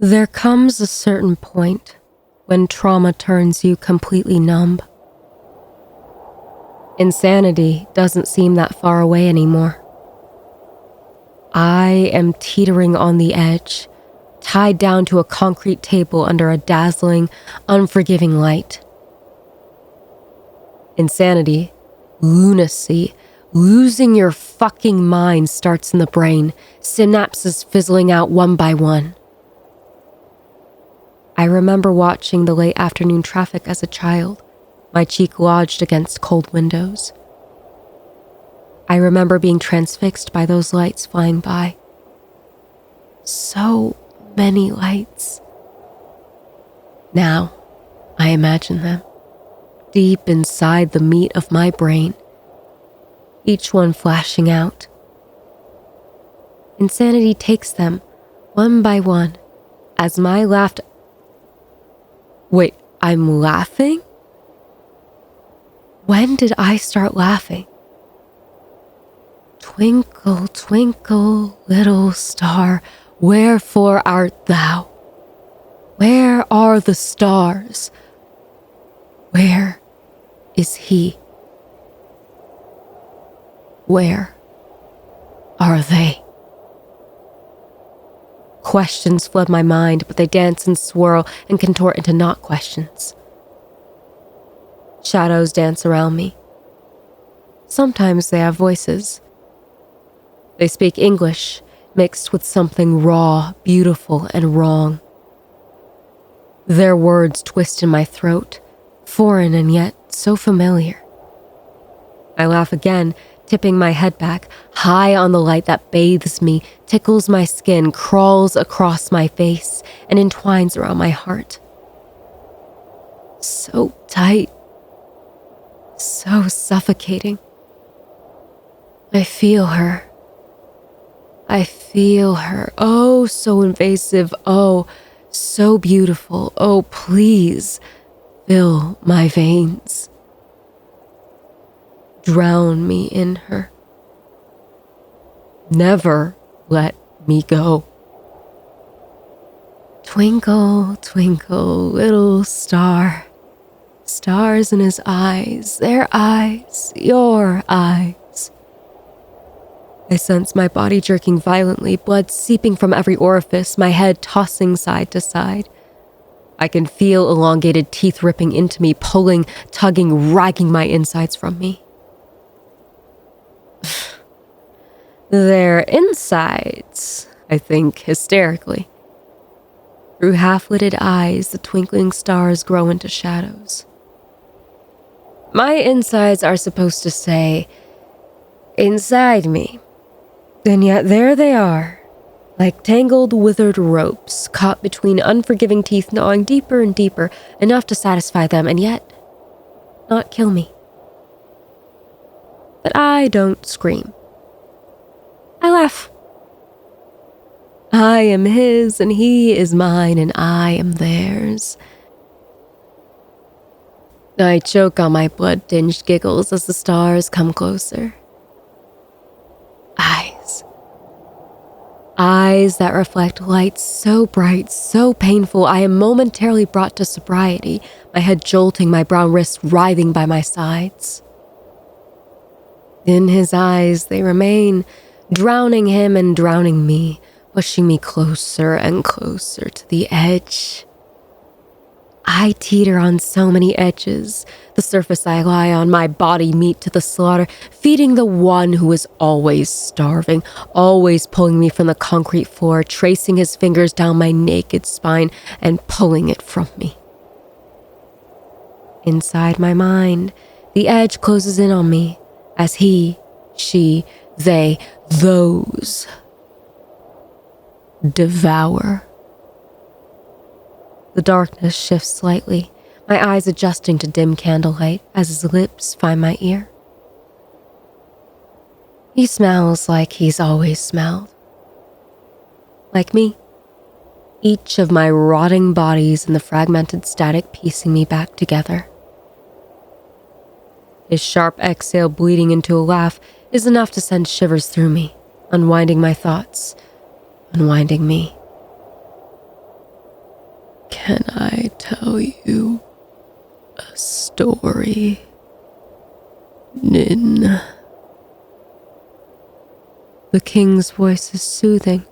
There comes a certain point when trauma turns you completely numb. Insanity doesn't seem that far away anymore. I am teetering on the edge, tied down to a concrete table under a dazzling, unforgiving light. Insanity, lunacy, losing your fucking mind starts in the brain, synapses fizzling out one by one. I remember watching the late afternoon traffic as a child, my cheek lodged against cold windows. I remember being transfixed by those lights flying by. So many lights. Now, I imagine them, deep inside the meat of my brain, each one flashing out. Insanity takes them, one by one, as my laughter... Wait, I'm laughing? When did I start laughing? Twinkle, twinkle, little star, wherefore art thou? Where are the stars? Where is he? Where are they? Questions flood my mind, but they dance and swirl and contort into not questions. Shadows dance around me. Sometimes they have voices. They speak English, mixed with something raw, beautiful, and wrong. Their words twist in my throat, foreign and yet so familiar. I laugh again, tipping my head back, high on the light that bathes me, tickles my skin, crawls across my face, and entwines around my heart. So tight. So suffocating. I feel her. I feel her. Oh, so invasive. Oh, so beautiful. Oh, please, fill my veins. Drown me in her. Never let me go. Twinkle, twinkle, little star. Stars in his eyes, their eyes, your eyes. I sense my body jerking violently, blood seeping from every orifice, my head tossing side to side. I can feel elongated teeth ripping into me, pulling, tugging, ragging my insides from me. Their insides, I think hysterically. Through half-lidded eyes, the twinkling stars grow into shadows. My insides are supposed to say, inside me. And yet there they are, like tangled, withered ropes, caught between unforgiving teeth gnawing deeper and deeper, enough to satisfy them, and yet not kill me. But I don't scream. I laugh. I am his, and he is mine, and I am theirs. I choke on my blood-tinged giggles as the stars come closer. Eyes. Eyes that reflect light so bright, so painful, I am momentarily brought to sobriety, my head jolting, my brown wrists writhing by my sides. In his eyes they remain, drowning him and drowning me, pushing me closer and closer to the edge. I teeter on so many edges, the surface I lie on, my body meat to the slaughter, feeding the one who is always starving, always pulling me from the concrete floor, tracing his fingers down my naked spine and pulling it from me. Inside my mind, the edge closes in on me as he, she, they, those devour. The darkness shifts slightly, my eyes adjusting to dim candlelight as his lips find my ear. He smells like he's always smelled. Like me, each of my rotting bodies and the fragmented static piecing me back together. His sharp exhale bleeding into a laugh is enough to send shivers through me, unwinding my thoughts, unwinding me. Can I tell you a story, Nin? The king's voice is soothing,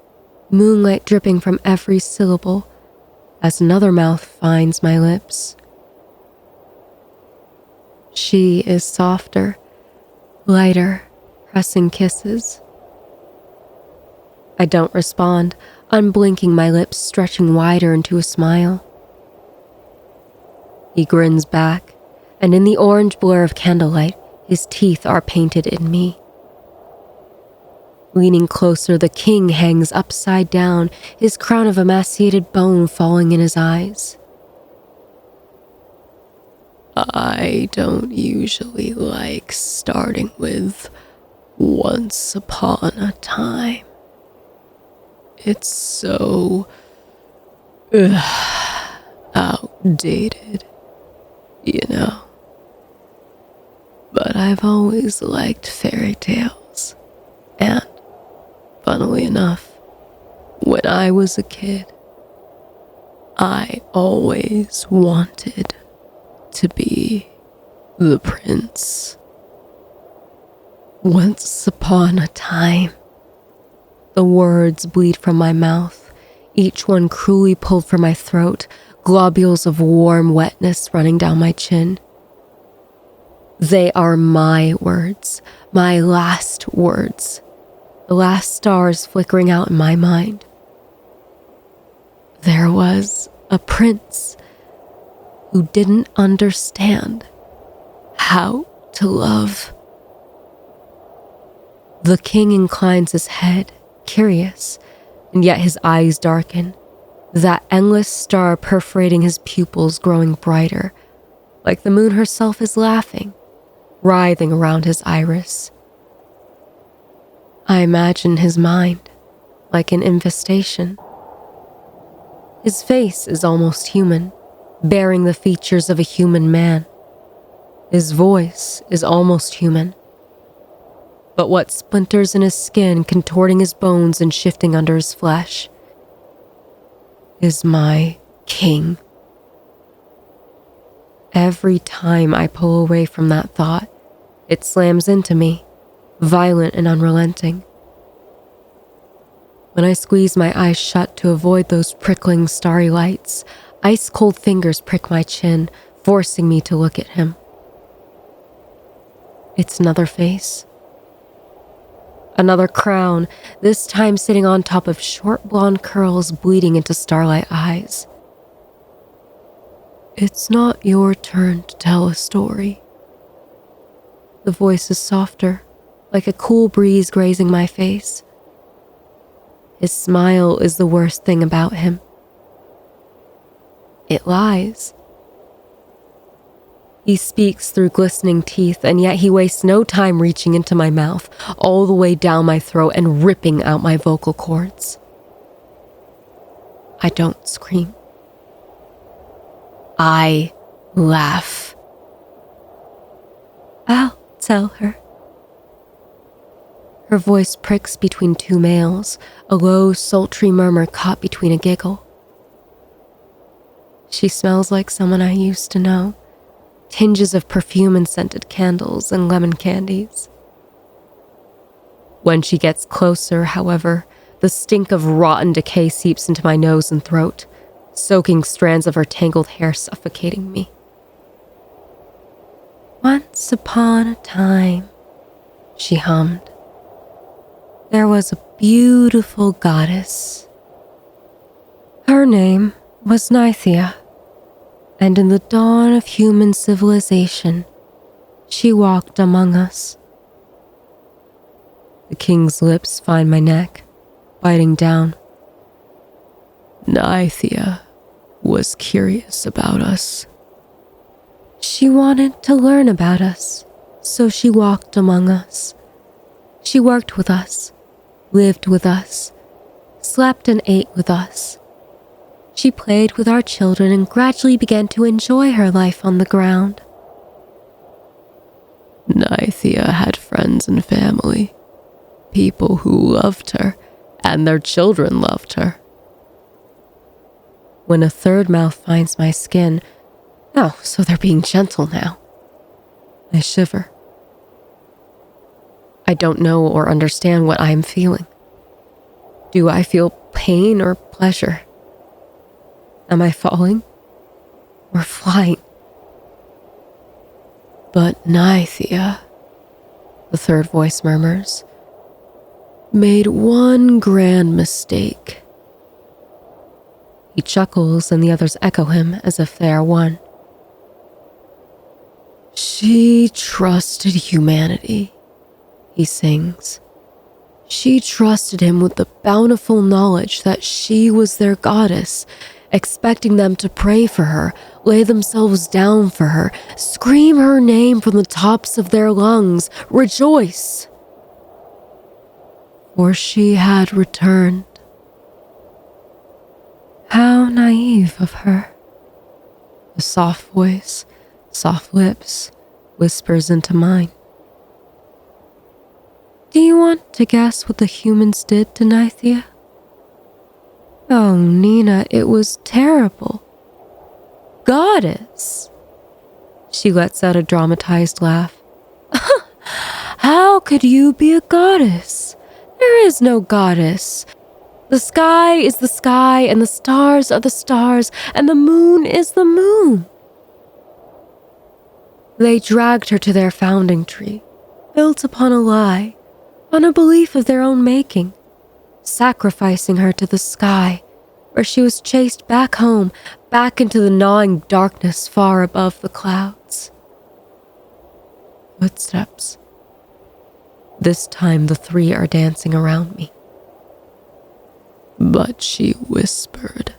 moonlight dripping from every syllable as another mouth finds my lips. She is softer, lighter, pressing kisses. I don't respond, unblinking, my lips stretching wider into a smile. He grins back, and in the orange blur of candlelight, his teeth are painted in me. Leaning closer, the king hangs upside down, his crown of emaciated bone falling in his eyes. I don't usually like starting with once upon a time. It's so outdated, you know. But I've always liked fairy tales, and funnily enough, when I was a kid, I always wanted to be the prince. Once upon a time. The words bleed from my mouth, each one cruelly pulled from my throat, globules of warm wetness running down my chin. They are my words, my last words, the last stars flickering out in my mind. There was a prince who didn't understand how to love. The king inclines his head, curious, and yet his eyes darken, that endless star perforating his pupils growing brighter, like the moon herself is laughing, writhing around his iris. I imagine his mind like an infestation. His face is almost human, bearing the features of a human man. His voice is almost human. But what splinters in his skin, contorting his bones and shifting under his flesh, is my king. Every time I pull away from that thought, it slams into me, violent and unrelenting. When I squeeze my eyes shut to avoid those prickling starry lights, ice-cold fingers prick my chin, forcing me to look at him. It's another face. Another crown, this time sitting on top of short blonde curls bleeding into starlight eyes. It's not your turn to tell a story. The voice is softer, like a cool breeze grazing my face. His smile is the worst thing about him. It lies. He speaks through glistening teeth, and yet he wastes no time reaching into my mouth, all the way down my throat and ripping out my vocal cords. I don't scream. I laugh. I'll tell her. Her voice pricks between two males, a low, sultry murmur caught between a giggle. She smells like someone I used to know. Tinges of perfume and scented candles and lemon candies. When she gets closer, however, the stink of rotten decay seeps into my nose and throat, soaking strands of her tangled hair suffocating me. Once upon a time, she hummed, there was a beautiful goddess. Her name was Nythia. And in the dawn of human civilization, she walked among us. The king's lips find my neck, biting down. Nythia was curious about us. She wanted to learn about us, so she walked among us. She worked with us, lived with us, slept and ate with us. She played with our children and gradually began to enjoy her life on the ground. Nythia had friends and family, people who loved her, and their children loved her. When a third mouth finds my skin, oh, so they're being gentle now. I shiver. I don't know or understand what I am feeling. Do I feel pain or pleasure? Am I falling or flying? But Nythia, the third voice murmurs, made one grand mistake. He chuckles and the others echo him as if they are one. She trusted humanity, he sings. She trusted him with the bountiful knowledge that she was their goddess, expecting them to pray for her, lay themselves down for her, scream her name from the tops of their lungs, rejoice. For she had returned. How naive of her. A soft voice, soft lips, whispers into mine. Do you want to guess what the humans did to Nythia? Oh, Nina, it was terrible. Goddess! She lets out a dramatized laugh. How could you be a goddess? There is no goddess. The sky is the sky, and the stars are the stars, and the moon is the moon. They dragged her to their founding tree, built upon a lie, on a belief of their own making, sacrificing her to the sky, where she was chased back home, back into the gnawing darkness far above the clouds. Footsteps. This time the three are dancing around me. But she whispered.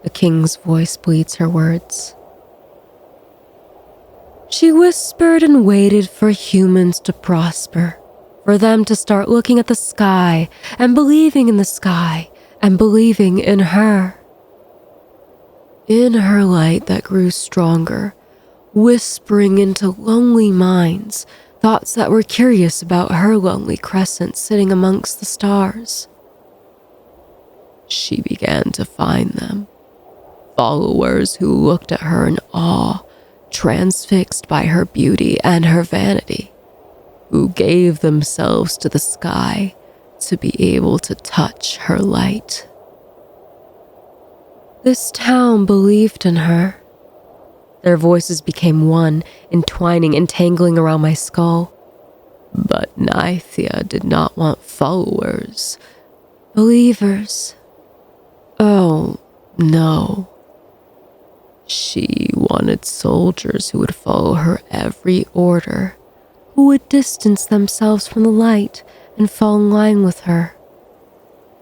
The king's voice bleeds her words. She whispered and waited for humans to prosper, for them to start looking at the sky and believing in the sky and believing in her. In her light that grew stronger, whispering into lonely minds, thoughts that were curious about her lonely crescent sitting amongst the stars. She began to find them, followers who looked at her in awe, transfixed by her beauty and her vanity, who gave themselves to the sky to be able to touch her light. This town believed in her. Their voices became one, entwining, entangling around my skull. But Nythia did not want followers, believers. Oh, no. She wanted soldiers who would follow her every order, who would distance themselves from the light and fall in line with her.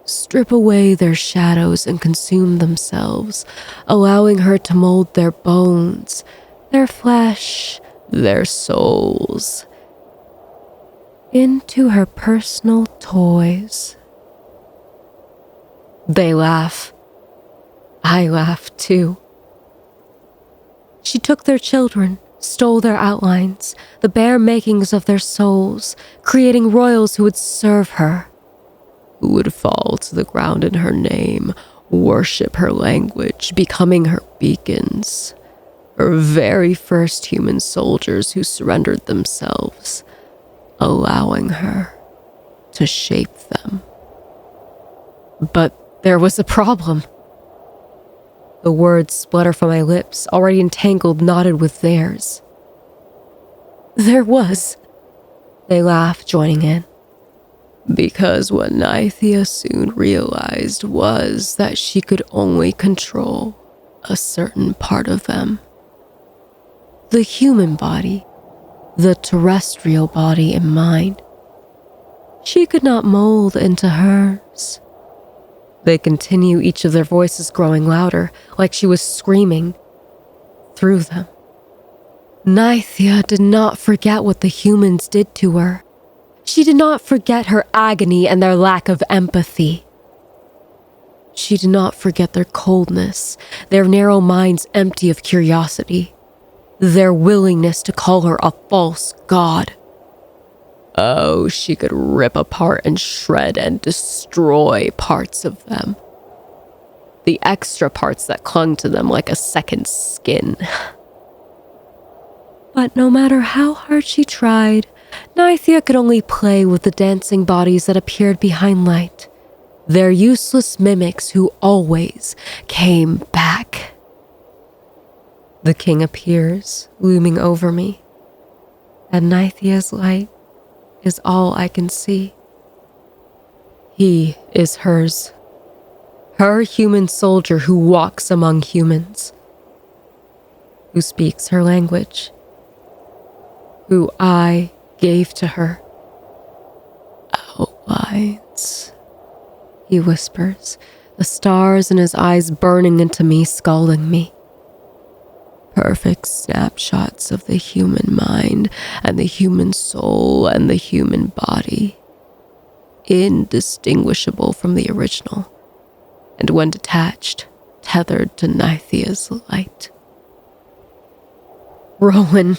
Strip away their shadows and consume themselves, allowing her to mold their bones, their flesh, their souls into her personal toys. They laugh. I laugh too. She took their children, stole their outlines, the bare makings of their souls, creating royals who would serve her, who would fall to the ground in her name, worship her language, becoming her beacons, her very first human soldiers who surrendered themselves, allowing her to shape them. But there was a problem. The words splutter from my lips, already entangled, knotted with theirs. There was. They laugh, joining in. Because what Nythia soon realized was that she could only control a certain part of them. The human body, the terrestrial body and mind. She could not mold into hers. They continue, each of their voices growing louder, like she was screaming through them. Nythia did not forget what the humans did to her. She did not forget her agony and their lack of empathy. She did not forget their coldness, their narrow minds empty of curiosity, their willingness to call her a false god. Oh, she could rip apart and shred and destroy parts of them. the extra parts that clung to them like a second skin. But no matter how hard she tried, Nythia could only play with the dancing bodies that appeared behind light. Their useless mimics who always came back. The king appears, looming over me, and Nythia's light is all I can see. He is hers. Her human soldier who walks among humans, who speaks her language, who I gave to her. Outlines, he whispers, the stars in his eyes burning into me, scalding me. Perfect snapshots of the human mind and the human soul and the human body, indistinguishable from the original, and when detached, tethered to Nythia's light. Rowan.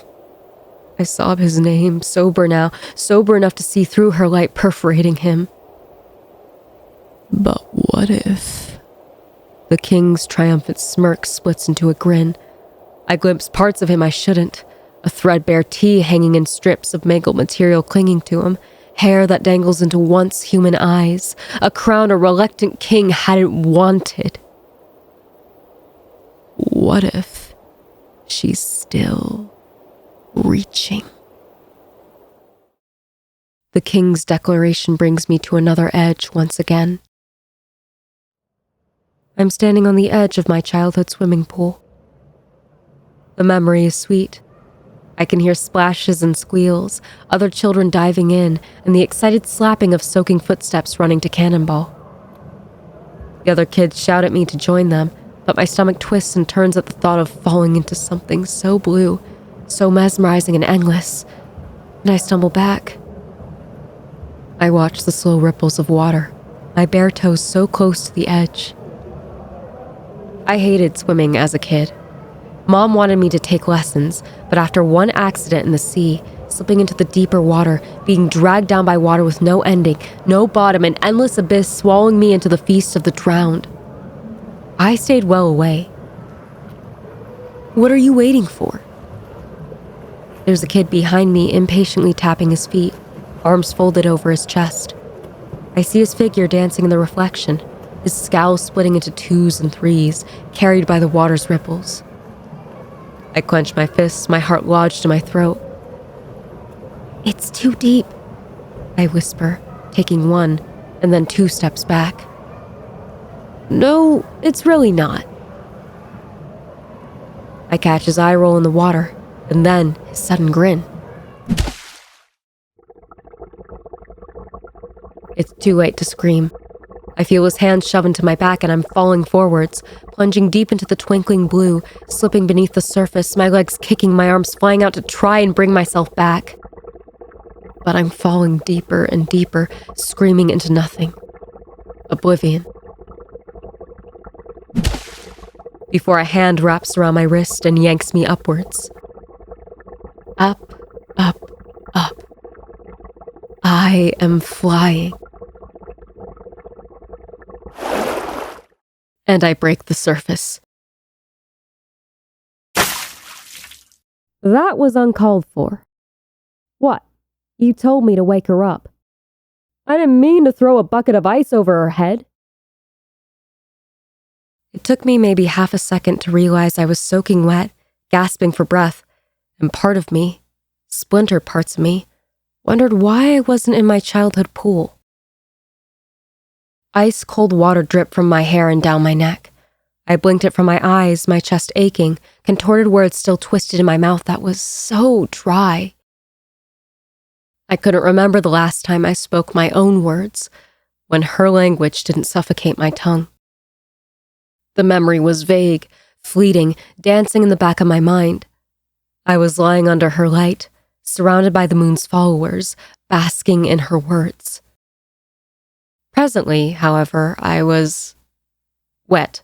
I sob his name, sober now, sober enough to see through her light perforating him. But what if? The king's triumphant smirk splits into a grin. I glimpse parts of him I shouldn't. A threadbare tee hanging in strips of mangled material clinging to him. Hair that dangles into once human eyes. A crown a reluctant king hadn't wanted. What if she's still reaching? The king's declaration brings me to another edge once again. I'm standing on the edge of my childhood swimming pool. The memory is sweet. I can hear splashes and squeals, other children diving in, and the excited slapping of soaking footsteps running to Cannonball. The other kids shout at me to join them, but my stomach twists and turns at the thought of falling into something so blue, so mesmerizing and endless, and I stumble back. I watch the slow ripples of water, my bare toes so close to the edge. I hated swimming as a kid. Mom wanted me to take lessons, but after one accident in the sea, slipping into the deeper water, being dragged down by water with no ending, no bottom, an endless abyss swallowing me into the feast of the drowned, I stayed well away. What are you waiting for? There's a kid behind me impatiently tapping his feet, arms folded over his chest. I see his figure dancing in the reflection, his scowl splitting into twos and threes, carried by the water's ripples. I clench my fists, my heart lodged in my throat. It's too deep, I whisper, taking one and then 2 steps back. No, it's really not. I catch his eye roll in the water, and then his sudden grin. It's too late to scream. I feel his hand shove into my back and I'm falling forwards, plunging deep into the twinkling blue, slipping beneath the surface, my legs kicking, my arms flying out to try and bring myself back. But I'm falling deeper and deeper, screaming into nothing. Oblivion. Before a hand wraps around my wrist and yanks me upwards. Up, up, up. I am flying. And I break the surface. That was uncalled for. What? You told me to wake her up. I didn't mean to throw a bucket of ice over her head. It took me maybe half a second to realize I was soaking wet, gasping for breath, and part of me, splintered parts of me, wondered why I wasn't in my childhood pool. Ice-cold water dripped from my hair and down my neck. I blinked it from my eyes, my chest aching, contorted words still twisted in my mouth that was so dry. I couldn't remember the last time I spoke my own words, when her language didn't suffocate my tongue. The memory was vague, fleeting, dancing in the back of my mind. I was lying under her light, surrounded by the moon's followers, basking in her words. Presently, however, I was wet.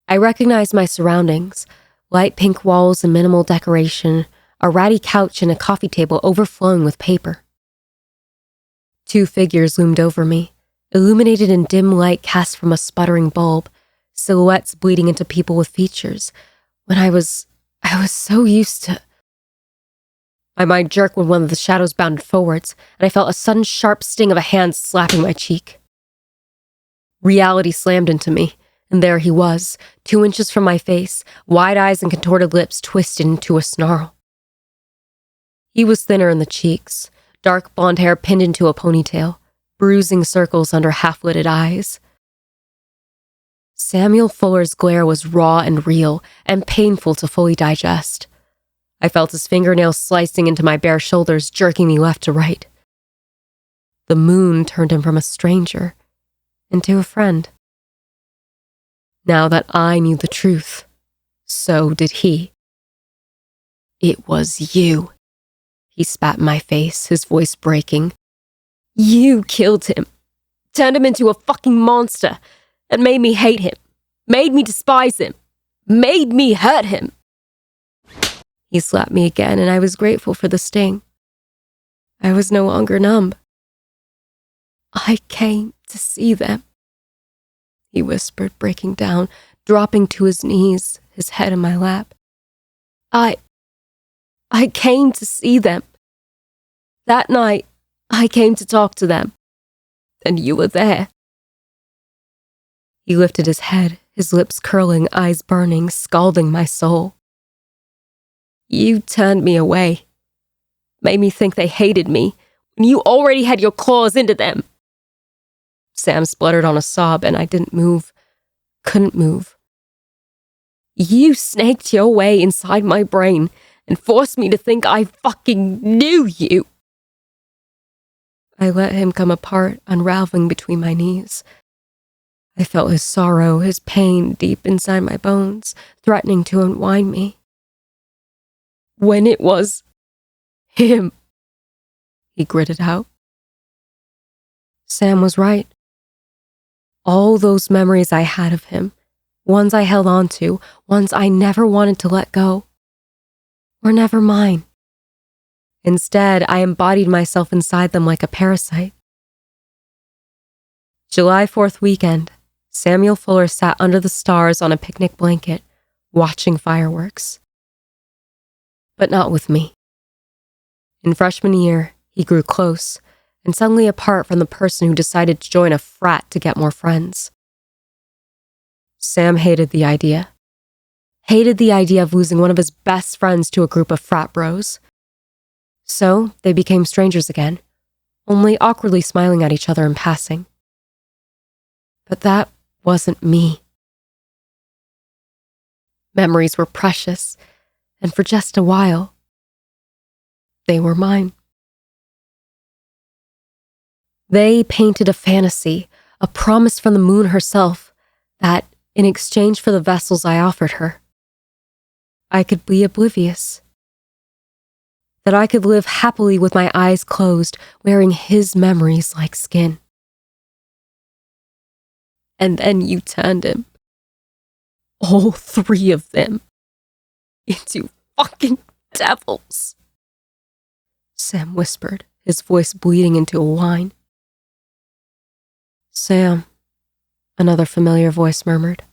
I recognized my surroundings, light pink walls and minimal decoration, a ratty couch and a coffee table overflowing with paper. 2 figures loomed over me, illuminated in dim light cast from a sputtering bulb, silhouettes bleeding into people with features, when I was so used to... My mind jerked when one of the shadows bounded forwards, and I felt a sudden sharp sting of a hand slapping my cheek. Reality slammed into me, and there he was, 2 inches from my face, wide eyes and contorted lips twisted into a snarl. He was thinner in the cheeks, dark blonde hair pinned into a ponytail, bruising circles under half-lidded eyes. Samuel Fuller's glare was raw and real, and painful to fully digest. I felt his fingernails slicing into my bare shoulders, jerking me left to right. The moon turned him from a stranger into a friend. Now that I knew the truth, so did he. "It was you," he spat in my face, his voice breaking. "You killed him, turned him into a fucking monster, and made me hate him, made me despise him, made me hurt him." He slapped me again, and I was grateful for the sting. I was no longer numb. "I came to see them," he whispered, breaking down, dropping to his knees, his head in my lap. I came to see them. That night, I came to talk to them, and you were there." He lifted his head, his lips curling, eyes burning, scalding my soul. "You turned me away, made me think they hated me, when you already had your claws into them." Sam spluttered on a sob, and I didn't move, couldn't move. "You snaked your way inside my brain and forced me to think I fucking knew you." I let him come apart, unraveling between my knees. I felt his sorrow, his pain deep inside my bones, threatening to unwind me. "When it was him," he gritted out. Sam was right. All those memories I had of him, ones I held on to, ones I never wanted to let go, were never mine. Instead, I embodied myself inside them like a parasite. July 4th weekend, Samuel Fuller sat under the stars on a picnic blanket, watching fireworks. But not with me. In freshman year, he grew close, and suddenly apart from the person who decided to join a frat to get more friends. Sam hated the idea. Hated the idea of losing one of his best friends to a group of frat bros. So they became strangers again, only awkwardly smiling at each other in passing. But that wasn't me. Memories were precious, and for just a while, they were mine. They painted a fantasy, a promise from the moon herself, that, in exchange for the vessels I offered her, I could be oblivious. That I could live happily with my eyes closed, wearing his memories like skin. And then you turned him, all 3 of them, into fucking devils," Sam whispered, his voice bleeding into a whine. "Sam," another familiar voice murmured.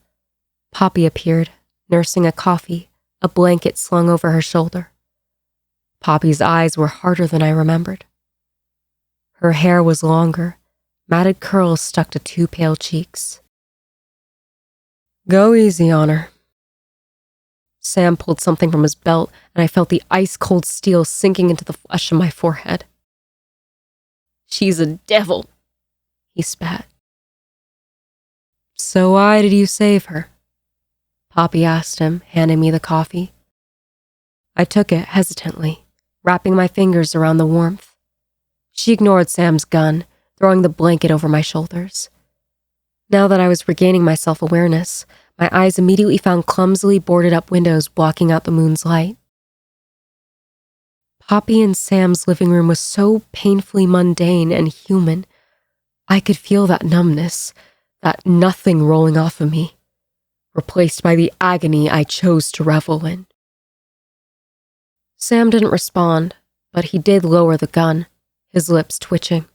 Poppy appeared, nursing a coffee, a blanket slung over her shoulder. Poppy's eyes were harder than I remembered. Her hair was longer, matted curls stuck to 2 pale cheeks. "Go easy on her." Sam pulled something from his belt, and I felt the ice-cold steel sinking into the flesh of my forehead. "She's a devil," he spat. "So why did you save her?" Poppy asked him, handing me the coffee. I took it hesitantly, wrapping my fingers around the warmth. She ignored Sam's gun, throwing the blanket over my shoulders. Now that I was regaining my self-awareness, my eyes immediately found clumsily boarded-up windows blocking out the moon's light. Poppy and Sam's living room was so painfully mundane and human. I could feel that numbness, that nothing rolling off of me, replaced by the agony I chose to revel in. Sam didn't respond, but he did lower the gun, his lips twitching.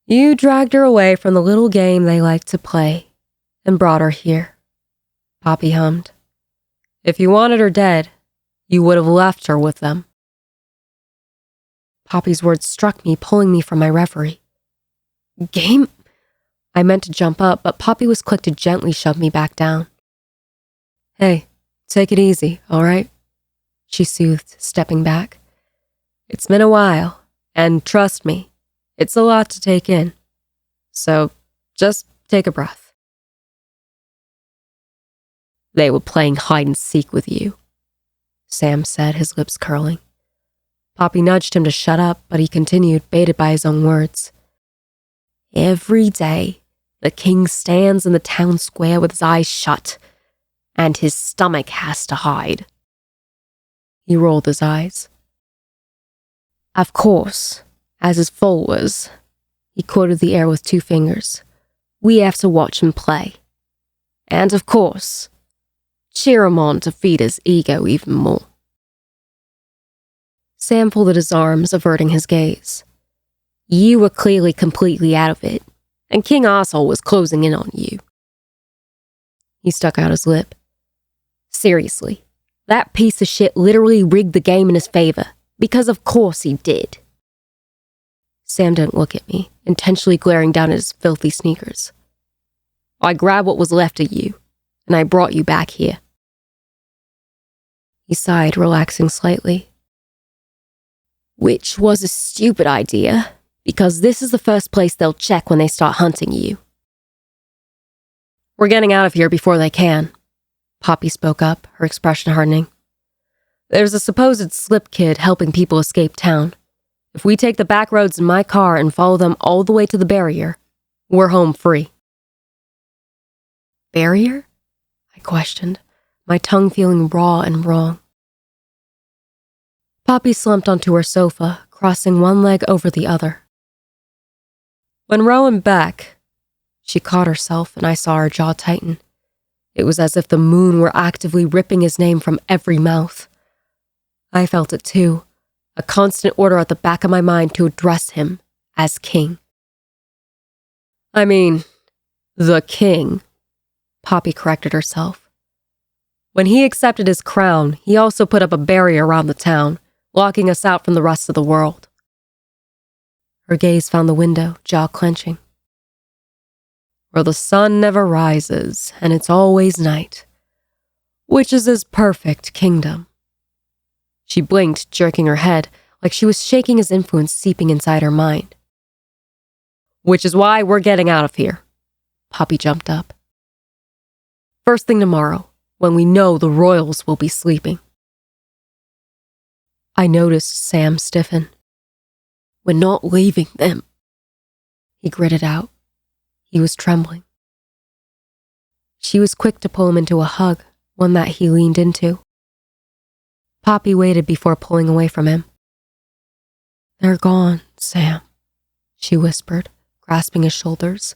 "You dragged her away from the little game they like to play, and brought her here," Poppy hummed. "If you wanted her dead, you would have left her with them." Poppy's words struck me, pulling me from my reverie. "Game?" I meant to jump up, but Poppy was quick to gently shove me back down. "Hey, take it easy, all right?" she soothed, stepping back. "It's been a while, and trust me, it's a lot to take in. So just take a breath." "They were playing hide and seek with you," Sam said, his lips curling. Poppy nudged him to shut up, but he continued, baited by his own words. "Every day, the king stands in the town square with his eyes shut, and his stomach has to hide." He rolled his eyes. "Of course, as his followers," he quoted the air with 2 fingers, "we have to watch him play. And of course, cheer him on to feed his ego even more." Sam folded his arms, averting his gaze. "You were clearly completely out of it, and King Arsehole was closing in on you." He stuck out his lip. "Seriously, that piece of shit literally rigged the game in his favor, because of course he did." Sam didn't look at me, intentionally glaring down at his filthy sneakers. "I grabbed what was left of you, and I brought you back here." He sighed, relaxing slightly. "Which was a stupid idea, because this is the first place they'll check when they start hunting you." "We're getting out of here before they can," Poppy spoke up, her expression hardening. "There's a supposed slip kid helping people escape town. If we take the back roads in my car and follow them all the way to the barrier, we're home free." "Barrier?" I questioned, my tongue feeling raw and wrong. Poppy slumped onto her sofa, crossing one leg over the other. "When Rowan Beck," she caught herself, and I saw her jaw tighten. It was as if the moon were actively ripping his name from every mouth. I felt it too, a constant order at the back of my mind to address him as king. "I mean, the king," Poppy corrected herself. "When he accepted his crown, he also put up a barrier around the town, locking us out from the rest of the world." Her gaze found the window, jaw clenching. "Where the sun never rises, and it's always night, which is his perfect kingdom." She blinked, jerking her head, like she was shaking his influence seeping inside her mind. "Which is why we're getting out of here." Poppy jumped up. "First thing tomorrow, when we know the royals will be sleeping." I noticed Sam stiffen. "We're not leaving them," he gritted out. He was trembling. She was quick to pull him into a hug, one that he leaned into. Poppy waited before pulling away from him. "They're gone, Sam," she whispered, grasping his shoulders.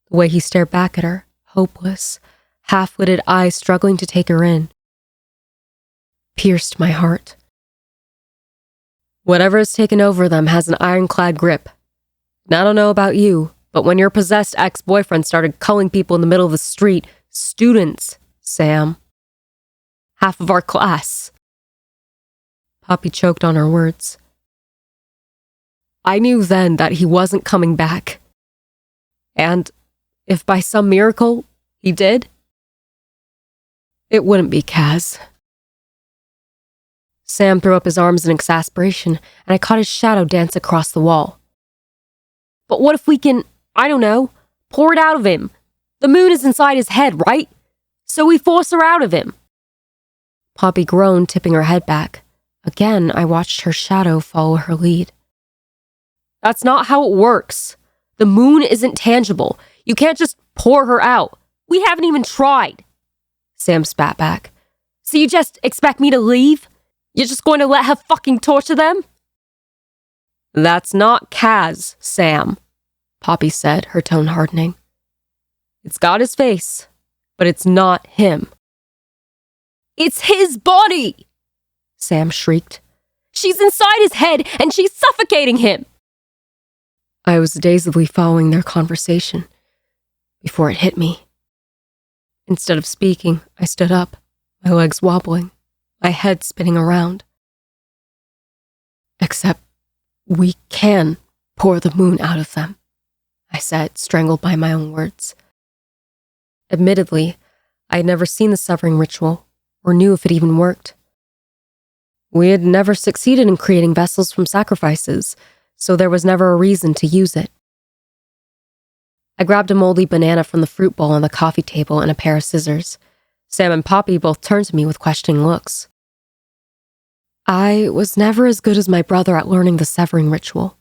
The way he stared back at her, hopeless, half-lidded eyes struggling to take her in, pierced my heart. "Whatever has taken over them has an ironclad grip. And I don't know about you, but when your possessed ex-boyfriend started culling people in the middle of the street, students, Sam, half of our class." Poppy choked on her words. "I knew then that he wasn't coming back. And if by some miracle he did, it wouldn't be Kaz." Sam threw up his arms in exasperation, and I caught his shadow dance across the wall. "But what if we can, I don't know, pour it out of him? The moon is inside his head, right? So we force her out of him." Poppy groaned, tipping her head back. Again, I watched her shadow follow her lead. "That's not how it works. The moon isn't tangible. You can't just pour her out. We haven't even tried." Sam spat back. "So you just expect me to leave? You're just going to let her fucking torture them?" "That's not Kaz, Sam," Poppy said, her tone hardening. "It's got his face, but it's not him." "It's his body!" Sam shrieked. "She's inside his head, and she's suffocating him!" I was dazedly following their conversation before it hit me. Instead of speaking, I stood up, my legs wobbling, my head spinning around. "Except we can pour the moon out of them," I said, strangled by my own words. Admittedly, I had never seen the severing ritual or knew if it even worked. We had never succeeded in creating vessels from sacrifices, so there was never a reason to use it. I grabbed a moldy banana from the fruit bowl on the coffee table and a pair of scissors. Sam and Poppy both turned to me with questioning looks. I was never as good as my brother at learning the severing ritual,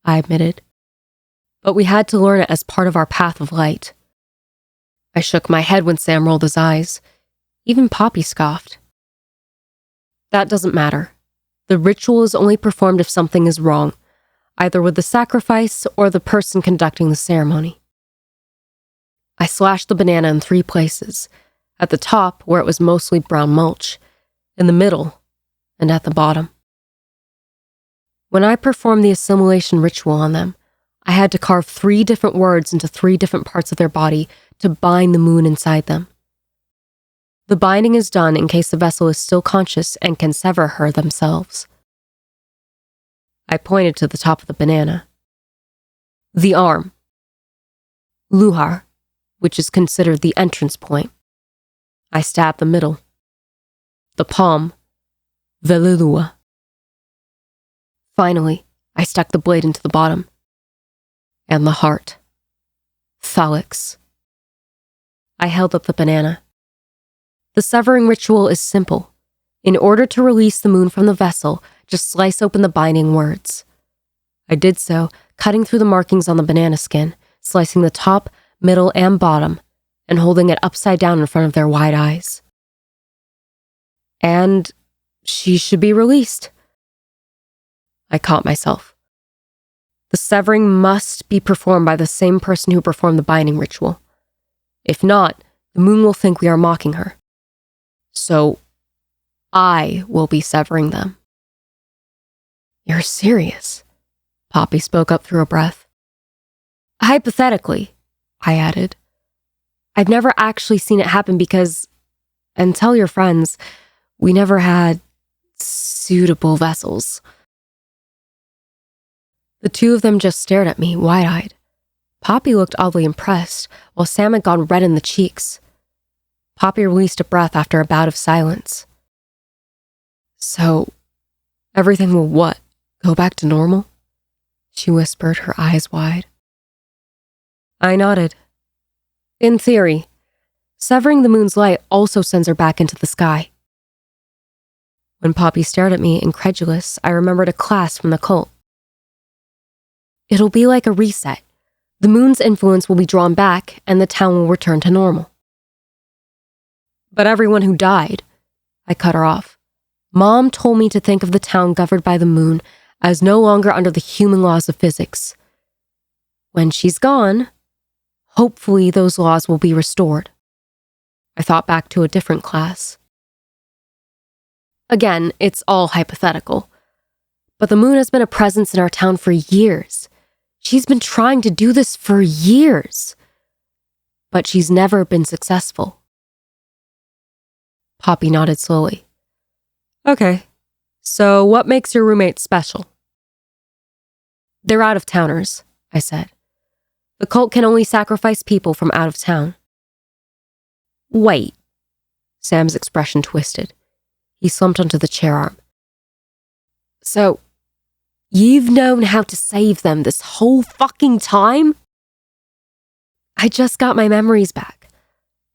I admitted. But we had to learn it as part of our path of light. I shook my head when Sam rolled his eyes. Even Poppy scoffed. That doesn't matter. The ritual is only performed if something is wrong, either with the sacrifice or the person conducting the ceremony. I slashed the banana in 3 places, at the top where it was mostly brown mulch, in the middle, and at the bottom. When I performed the assimilation ritual on them, I had to carve 3 different words into 3 different parts of their body to bind the moon inside them. The binding is done in case the vessel is still conscious and can sever her themselves. I pointed to the top of the banana. The arm. Luhar, which is considered the entrance point. I stabbed the middle. The palm. Velilua. Finally, I stuck the blade into the bottom. And the heart. Thalix. I held up the banana. The severing ritual is simple. In order to release the moon from the vessel, just slice open the binding words. I did so, cutting through the markings on the banana skin, slicing the top, middle, and bottom, and holding it upside down in front of their wide eyes. And she should be released. I caught myself. The severing must be performed by the same person who performed the binding ritual. If not, the moon will think we are mocking her. So, I will be severing them. You're serious? Poppy spoke up through a breath. Hypothetically, I added. I've never actually seen it happen because, and tell your friends, we never had suitable vessels. The 2 of them just stared at me, wide-eyed. Poppy looked oddly impressed, while Sam had gone red in the cheeks. Poppy released a breath after a bout of silence. So, everything will what? Go back to normal? She whispered, her eyes wide. I nodded. In theory, severing the moon's light also sends her back into the sky. When Poppy stared at me, incredulous, I remembered a class from the cult. It'll be like a reset. The moon's influence will be drawn back, and the town will return to normal. But everyone who died, I cut her off. Mom told me to think of the town governed by the moon as no longer under the human laws of physics. When she's gone, hopefully those laws will be restored. I thought back to a different class. Again, it's all hypothetical. But the moon has been a presence in our town for years. She's been trying to do this for years. But she's never been successful. Poppy nodded slowly. Okay, so what makes your roommates special? They're out-of-towners, I said. The cult can only sacrifice people from out of town. Wait. Sam's expression twisted. He slumped onto the chair arm. So, you've known how to save them this whole fucking time? I just got my memories back,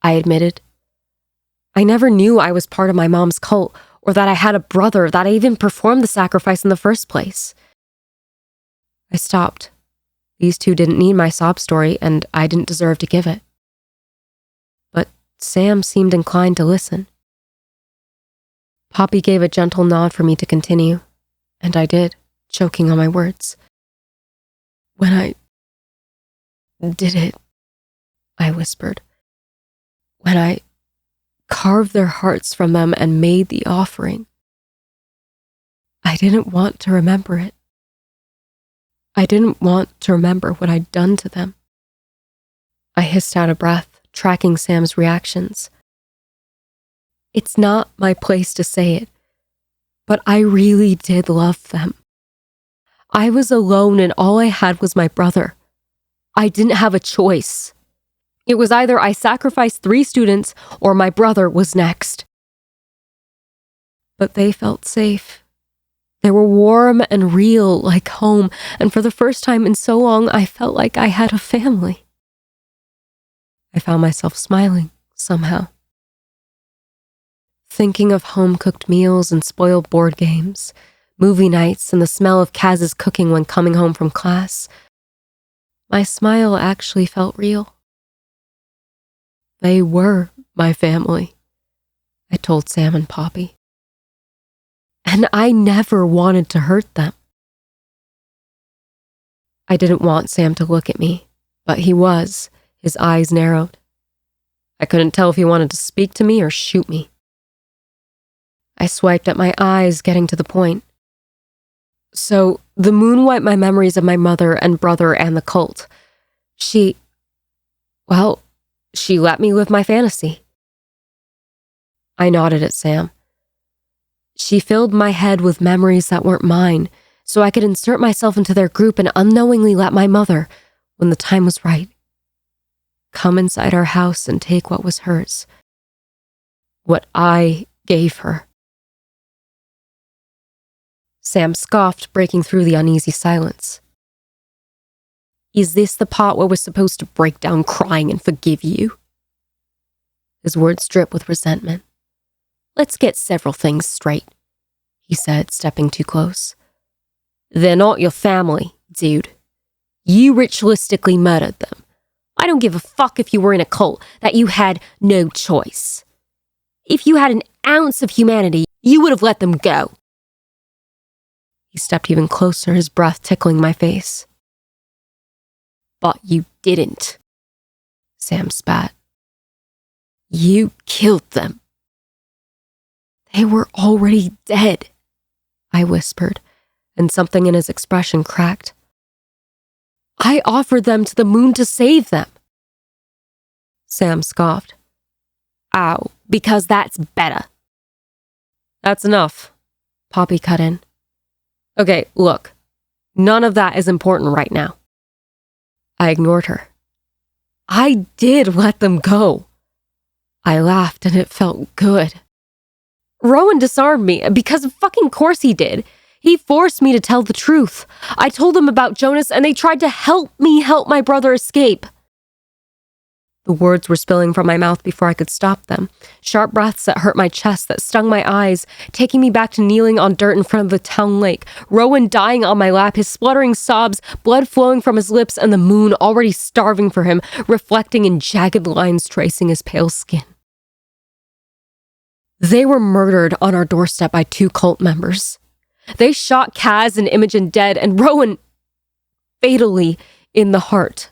I admitted. I never knew I was part of my mom's cult or that I had a brother, that I even performed the sacrifice in the first place. I stopped. These 2 didn't need my sob story, and I didn't deserve to give it. But Sam seemed inclined to listen. Poppy gave a gentle nod for me to continue, and I did, choking on my words. When I did it, I whispered. When I carved their hearts from them and made the offering, I didn't want to remember it. I didn't want to remember what I'd done to them. I hissed out a breath, tracking Sam's reactions. It's not my place to say it, but I really did love them. I was alone and all I had was my brother. I didn't have a choice. It was either I sacrificed 3 students or my brother was next. But they felt safe. They were warm and real, like home, and for the first time in so long, I felt like I had a family. I found myself smiling, somehow. Thinking of home-cooked meals and spoiled board games, movie nights, and the smell of Kaz's cooking when coming home from class, my smile actually felt real. They were my family, I told Sam and Poppy. And I never wanted to hurt them. I didn't want Sam to look at me, but he was, his eyes narrowed. I couldn't tell if he wanted to speak to me or shoot me. I swiped at my eyes, getting to the point. So, the moon wiped my memories of my mother and brother and the cult. She let me live my fantasy. I nodded at Sam. She filled my head with memories that weren't mine, so I could insert myself into their group and unknowingly let my mother, when the time was right, come inside our house and take what was hers. What I gave her. Sam scoffed, breaking through the uneasy silence. Is this the part where we're supposed to break down crying and forgive you? His words dripped with resentment. Let's get several things straight, he said, stepping too close. They're not your family, dude. You ritualistically murdered them. I don't give a fuck if you were in a cult, that you had no choice. If you had an ounce of humanity, you would have let them go. He stepped even closer, his breath tickling my face. But you didn't, Sam spat. You killed them. They were already dead, I whispered, and something in his expression cracked. I offered them to the moon to save them. Sam scoffed. Ow, because that's better. That's enough, Poppy cut in. Okay, look, none of that is important right now. I ignored her. I did let them go. I laughed and it felt good. Rowan disarmed me because of fucking course he did. He forced me to tell the truth. I told them about Jonas and they tried to help me help my brother escape. The words were spilling from my mouth before I could stop them. Sharp breaths that hurt my chest, that stung my eyes, taking me back to kneeling on dirt in front of the town lake. Rowan dying on my lap, his spluttering sobs, blood flowing from his lips, and the moon already starving for him, reflecting in jagged lines tracing his pale skin. They were murdered on our doorstep by 2 cult members. They shot Kaz and Imogen dead, and Rowan fatally in the heart.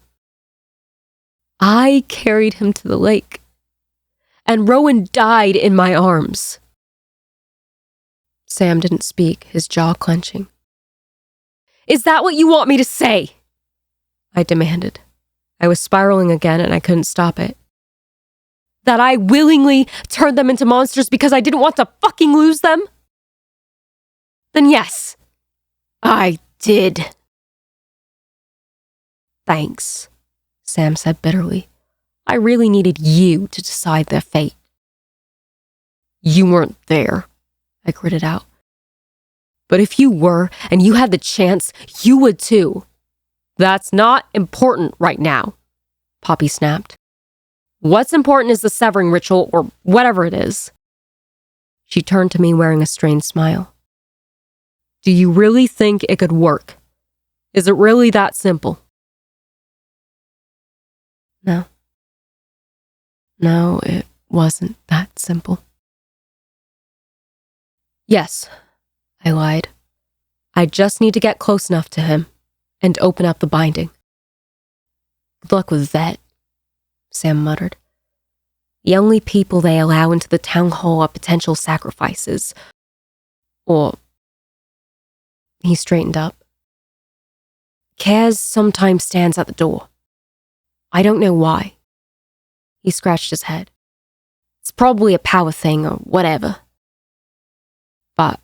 I carried him to the lake, and Rowan died in my arms. Sam didn't speak, his jaw clenching. Is that what you want me to say? I demanded. I was spiraling again and I couldn't stop it. That I willingly turned them into monsters because I didn't want to fucking lose them? Then yes, I did. Thanks, Sam said bitterly. I really needed you to decide their fate. You weren't there, I gritted out. But if you were, and you had the chance, you would too. That's not important right now, Poppy snapped. What's important is the severing ritual, or whatever it is. She turned to me wearing a strained smile. Do you really think it could work? Is it really that simple? No, it wasn't that simple. Yes, I lied. I just need to get close enough to him and open up the binding. Good luck with that, Sam muttered. The only people they allow into the town hall are potential sacrifices. Or... He straightened up. Kaz sometimes stands at the door. I don't know why. He scratched his head. It's probably a power thing or whatever. But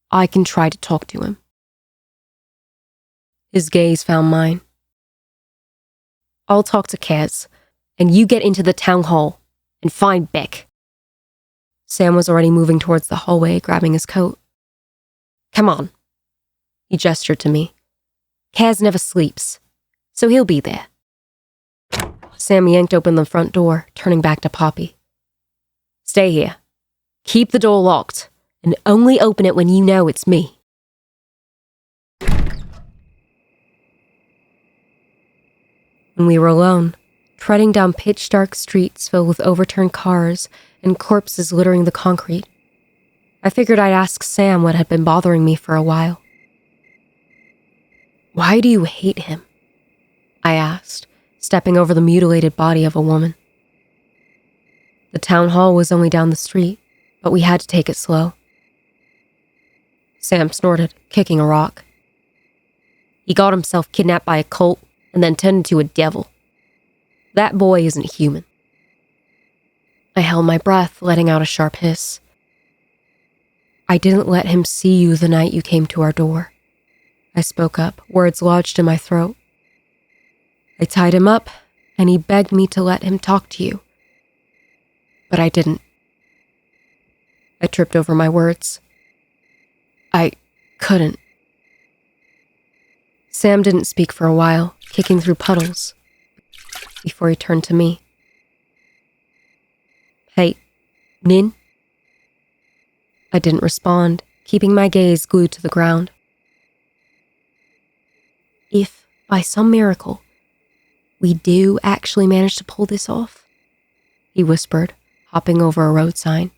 I can try to talk to him. His gaze found mine. I'll talk to Kaz, and you get into the town hall and find Beck. Sam was already moving towards the hallway, grabbing his coat. Come on. He gestured to me. Kaz never sleeps, so he'll be there. Sam yanked open the front door, turning back to Poppy. Stay here. Keep the door locked, and only open it when you know it's me. When we were alone, treading down pitch-dark streets filled with overturned cars and corpses littering the concrete, I figured I'd ask Sam what had been bothering me for a while. Why do you hate him? I asked, stepping over the mutilated body of a woman. The town hall was only down the street, but we had to take it slow. Sam snorted, kicking a rock. He got himself kidnapped by a cult and then turned into a devil. That boy isn't human. I held my breath, letting out a sharp hiss. I didn't let him see you the night you came to our door. I spoke up, words lodged in my throat. I tied him up, and he begged me to let him talk to you. But I didn't. I tripped over my words. I couldn't. Sam didn't speak for a while, kicking through puddles, before he turned to me. Hey, Nin? I didn't respond, keeping my gaze glued to the ground. If, by some miracle, we do actually manage to pull this off, he whispered, hopping over a road sign.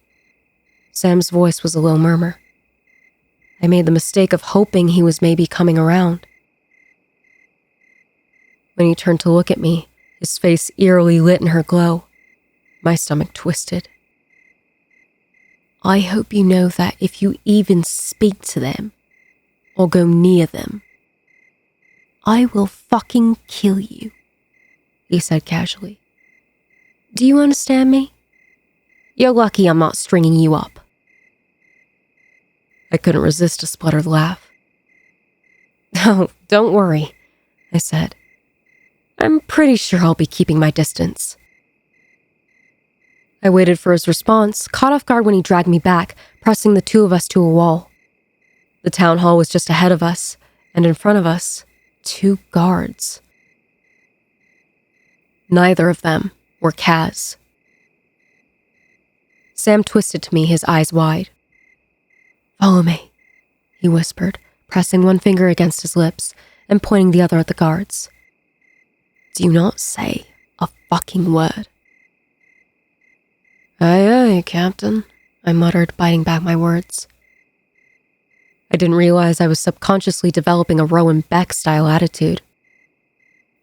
Sam's voice was a low murmur. I made the mistake of hoping he was maybe coming around. When he turned to look at me, his face eerily lit in her glow. My stomach twisted. I hope you know that if you even speak to them, or go near them, I will fucking kill you, he said casually. Do you understand me? You're lucky I'm not stringing you up. I couldn't resist a spluttered laugh. Oh, don't worry, I said. I'm pretty sure I'll be keeping my distance. I waited for his response, caught off guard when he dragged me back, pressing the two of us to a wall. The town hall was just ahead of us, and in front of us, 2 guards. Neither of them were Kaz. Sam twisted to me, his eyes wide. Follow me, he whispered, pressing one finger against his lips and pointing the other at the guards. Do not say a fucking word. Aye, aye, Captain, I muttered, biting back my words. I didn't realize I was subconsciously developing a Rowan Beck-style attitude.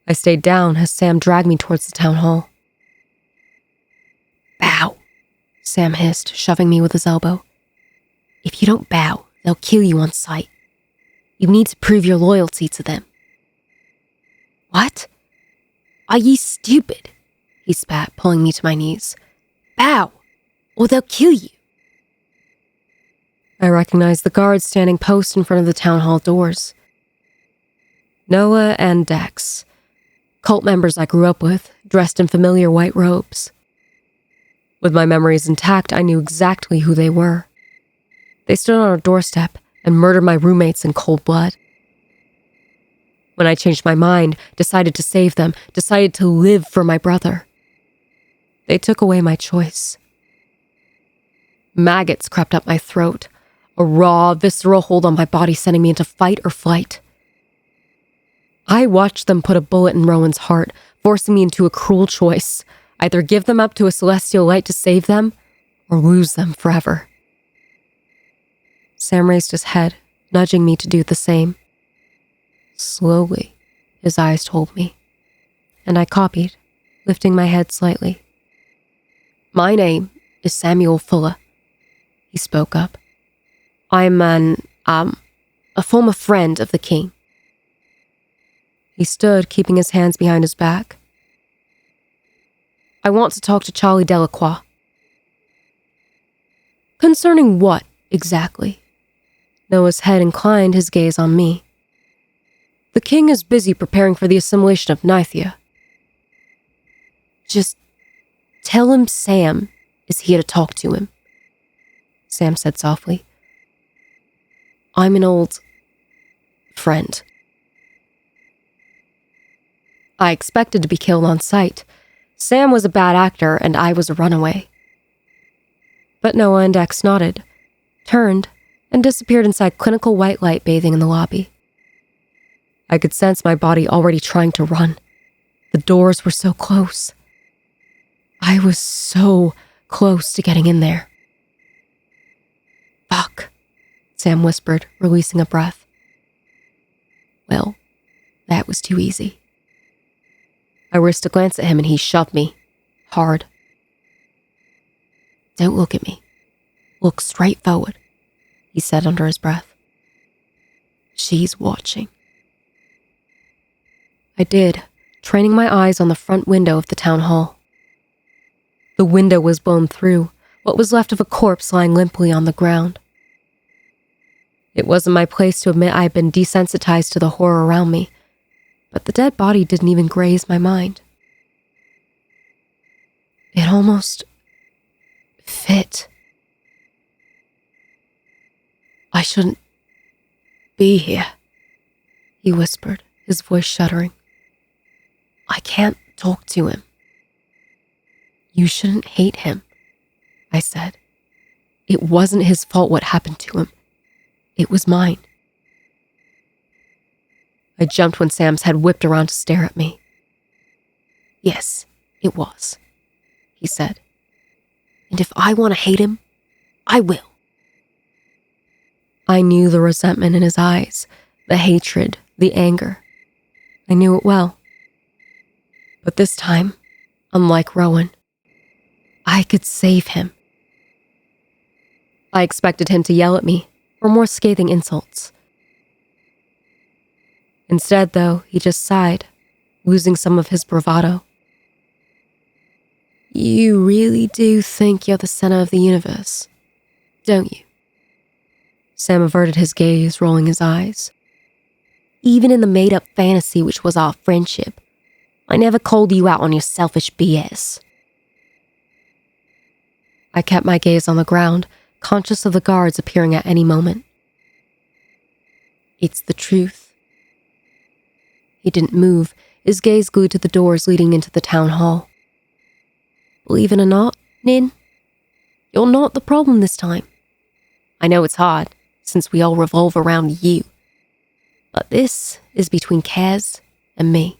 I stayed down as Sam dragged me towards the town hall. Bow, Sam hissed, shoving me with his elbow. If you don't bow, they'll kill you on sight. You need to prove your loyalty to them. What? Are ye stupid? He spat, pulling me to my knees. Bow, or they'll kill you. I recognized the guards standing post in front of the town hall doors. Noah and Dex, cult members I grew up with, dressed in familiar white robes. With my memories intact, I knew exactly who they were. They stood on our doorstep and murdered my roommates in cold blood. When I changed my mind, decided to save them, decided to live for my brother, they took away my choice. Maggots crept up my throat, a raw, visceral hold on my body sending me into fight or flight. I watched them put a bullet in Rowan's heart, forcing me into a cruel choice, either give them up to a celestial light to save them, or lose them forever. Sam raised his head, nudging me to do the same. Slowly, his eyes told me, and I copied, lifting my head slightly. My name is Samuel Fuller, he spoke up. I'm a former friend of the king. He stood, keeping his hands behind his back. I want to talk to Charlie Delacroix. Concerning what, exactly? Noah's head inclined, his gaze on me. The king is busy preparing for the assimilation of Nithia. Just tell him Sam is here to talk to him, Sam said softly. I'm an old friend. I expected to be killed on sight. Sam was a bad actor and I was a runaway. But Noah and X nodded, turned, and disappeared inside clinical white light bathing in the lobby. I could sense my body already trying to run. The doors were so close. I was so close to getting in there. Fuck, Sam whispered, releasing a breath. Well, that was too easy. I risked a glance at him and he shoved me, hard. Don't look at me. Look straight forward, he said under his breath. She's watching. I did, training my eyes on the front window of the town hall. The window was blown through, what was left of a corpse lying limply on the ground. It wasn't my place to admit I had been desensitized to the horror around me, but the dead body didn't even graze my mind. It almost fit. I shouldn't be here, he whispered, his voice shuddering. I can't talk to him. You shouldn't hate him, I said. It wasn't his fault what happened to him. It was mine. I jumped when Sam's head whipped around to stare at me. Yes, it was, he said. And if I want to hate him, I will. I knew the resentment in his eyes, the hatred, the anger. I knew it well. But this time, unlike Rowan, I could save him. I expected him to yell at me, or more scathing insults. Instead, though, he just sighed, losing some of his bravado. You really do think you're the center of the universe, don't you? Sam averted his gaze, rolling his eyes. Even in the made-up fantasy which was our friendship, I never called you out on your selfish BS. I kept my gaze on the ground, conscious of the guards appearing at any moment. It's the truth. He didn't move, his gaze glued to the doors leading into the town hall. Believe it or not, Nin, you're not the problem this time. I know it's hard, since we all revolve around you. But this is between Kaz and me.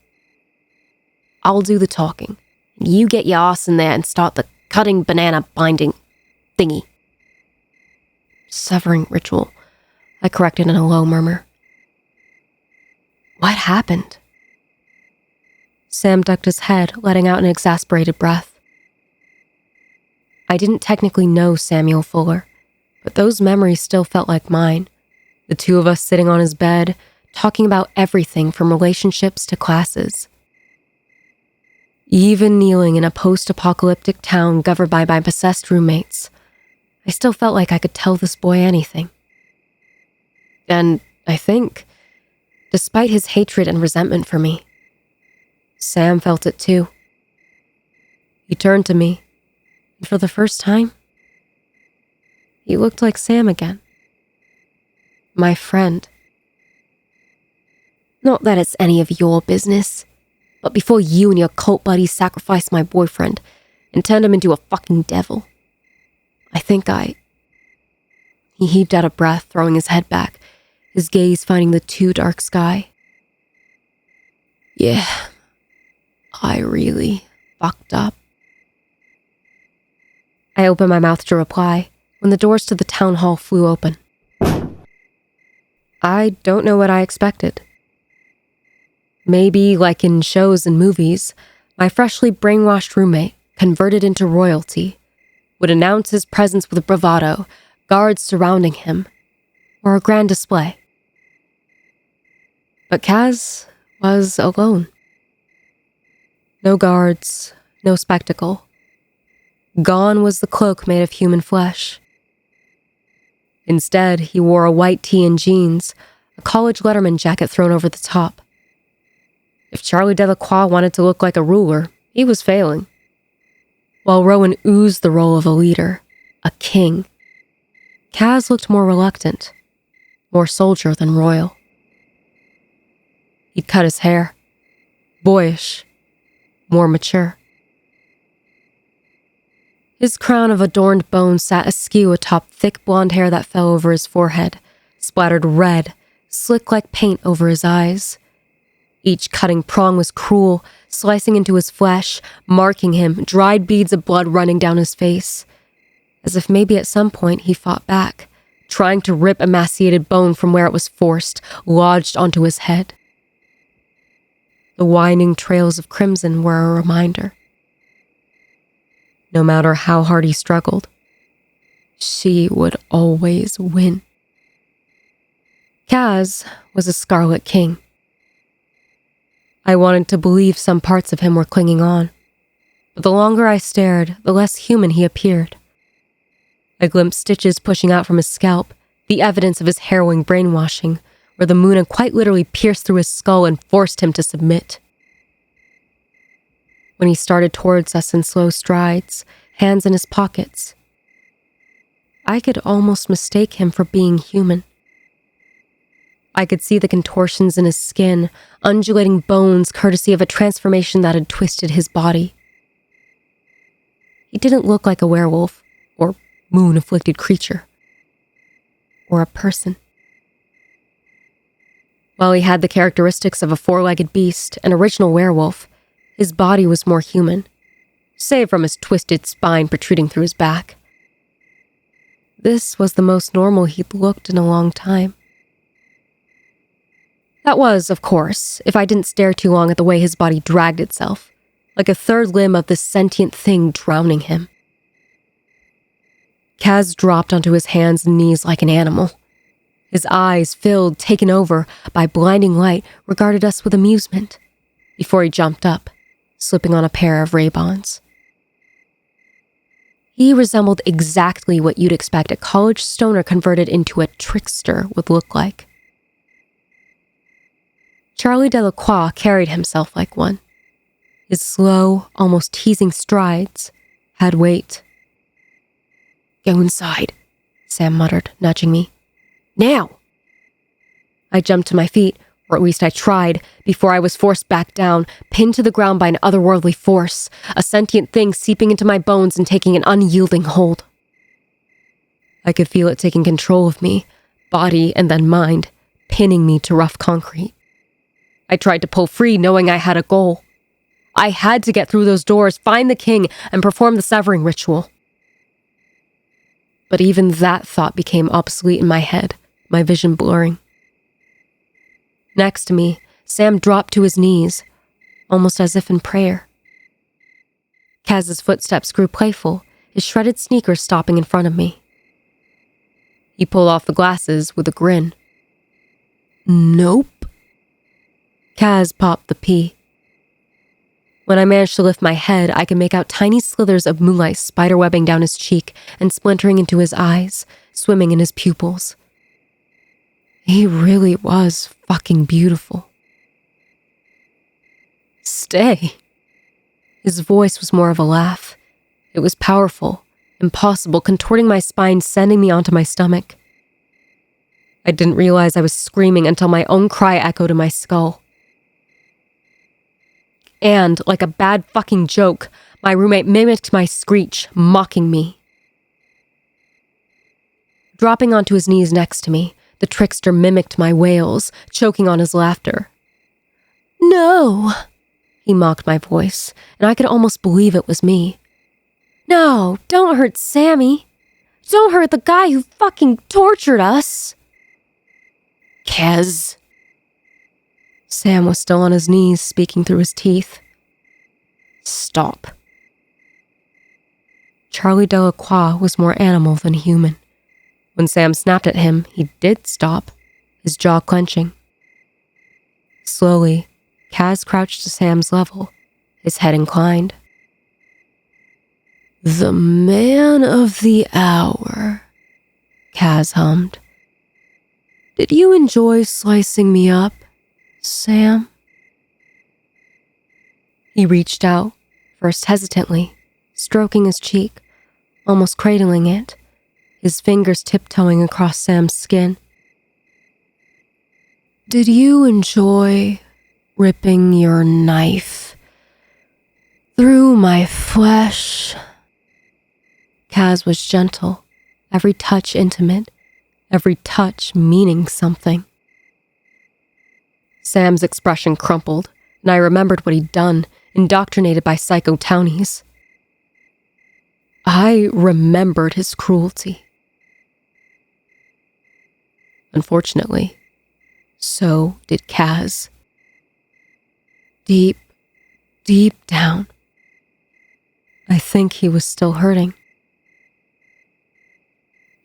I'll do the talking. You get your ass in there and start the cutting banana binding thingy. Severing ritual, I corrected in a low murmur. What happened? Sam ducked his head, letting out an exasperated breath. I didn't technically know Samuel Fuller, but those memories still felt like mine. The two of us sitting on his bed, talking about everything from relationships to classes. Even kneeling in a post-apocalyptic town governed by my possessed roommates, I still felt like I could tell this boy anything. And I think, despite his hatred and resentment for me, Sam felt it too. He turned to me, and for the first time, he looked like Sam again. My friend. Not that it's any of your business, but before you and your cult buddies sacrificed my boyfriend and turned him into a fucking devil, I think He heaved out a breath, throwing his head back, his gaze finding the too dark sky. Yeah, I really fucked up. I opened my mouth to reply when the doors to the town hall flew open. I don't know what I expected. Maybe, like in shows and movies, my freshly brainwashed roommate, converted into royalty, would announce his presence with bravado, guards surrounding him, or a grand display. But Kaz was alone. No guards, No spectacle. Gone was the cloak made of human flesh. Instead, he wore a white tee and jeans, a college letterman jacket thrown over the top. If Charlie Delacroix wanted to look like a ruler, he was failing. While Rowan oozed the role of a leader, a king, Kaz looked more reluctant, more soldier than royal. He'd cut his hair, boyish, more mature. His crown of adorned bones sat askew atop thick blonde hair that fell over his forehead, splattered red, slick like paint over his eyes. Each cutting prong was cruel, slicing into his flesh, marking him, dried beads of blood running down his face. As if maybe at some point he fought back, trying to rip emaciated bone from where it was forced, lodged onto his head. The winding trails of crimson were a reminder. No matter how hard he struggled, she would always win. Kaz was a Scarlet King. I wanted to believe some parts of him were clinging on, but the longer I stared, the less human he appeared. I glimpsed stitches pushing out from his scalp, the evidence of his harrowing brainwashing, where the moon had quite literally pierced through his skull and forced him to submit. When he started towards us in slow strides, hands in his pockets, I could almost mistake him for being human. I could see the contortions in his skin, undulating bones courtesy of a transformation that had twisted his body. He didn't look like a werewolf, or moon-afflicted creature, or a person. While he had the characteristics of a four-legged beast, an original werewolf, his body was more human, save from his twisted spine protruding through his back. This was the most normal he'd looked in a long time. That was, of course, if I didn't stare too long at the way his body dragged itself, like a third limb of this sentient thing drowning him. Kaz dropped onto his hands and knees like an animal. His eyes, filled, taken over by blinding light, regarded us with amusement, before he jumped up, slipping on a pair of Ray-Bans. He resembled exactly what you'd expect a college stoner converted into a trickster would look like. Charlie Delacroix carried himself like one. His slow, almost teasing strides had weight. "Go inside," Sam muttered, nudging me. "Now!" I jumped to my feet, or at least I tried, before I was forced back down, pinned to the ground by an otherworldly force, a sentient thing seeping into my bones and taking an unyielding hold. I could feel it taking control of me, body and then mind, pinning me to rough concrete. I tried to pull free, knowing I had a goal. I had to get through those doors, find the king, and perform the severing ritual. But even that thought became obsolete in my head, my vision blurring. Next to me, Sam dropped to his knees, almost as if in prayer. Kaz's footsteps grew playful, his shredded sneakers stopping in front of me. He pulled off the glasses with a grin. "Nope." Kaz popped the pea. When I managed to lift my head, I could make out tiny slithers of moonlight spiderwebbing down his cheek and splintering into his eyes, swimming in his pupils. He really was fucking beautiful. "Stay." His voice was more of a laugh. It was powerful, impossible, contorting my spine, sending me onto my stomach. I didn't realize I was screaming until my own cry echoed in my skull. And, like a bad fucking joke, my roommate mimicked my screech, mocking me. Dropping onto his knees next to me, the trickster mimicked my wails, choking on his laughter. "No," he mocked my voice, and I could almost believe it was me. "No, don't hurt Sammy. Don't hurt the guy who fucking tortured us." "Kaz." Sam was still on his knees, speaking through his teeth. "Stop." Charlie Delacroix was more animal than human. When Sam snapped at him, he did stop, his jaw clenching. Slowly, Kaz crouched to Sam's level, his head inclined. The man of the hour, Kaz hummed. Did you enjoy slicing me up, Sam? He reached out, first hesitantly, stroking his cheek, almost cradling it, his fingers tiptoeing across Sam's skin. Did you enjoy ripping your knife through my flesh? Kaz was gentle, every touch intimate, every touch meaning something. Sam's expression crumpled, and I remembered what he'd done, indoctrinated by psycho townies. I remembered his cruelty. Unfortunately, so did Kaz. Deep, deep down, I think he was still hurting.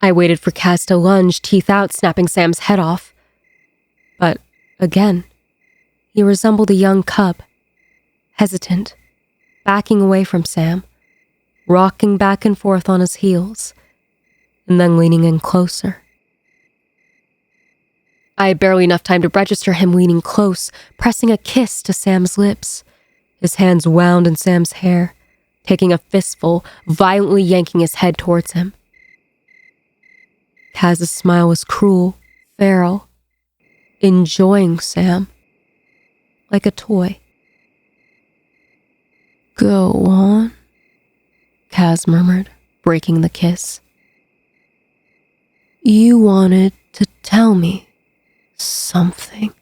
I waited for Kaz to lunge, teeth out, snapping Sam's head off. But again, he resembled a young cub, hesitant, backing away from Sam, rocking back and forth on his heels, and then leaning in closer. I had barely enough time to register him leaning close, pressing a kiss to Sam's lips, his hands wound in Sam's hair, taking a fistful, violently yanking his head towards him. Kaz's smile was cruel, feral, enjoying Sam, like a toy. Go on, Kaz murmured, breaking the kiss. You wanted to tell me something.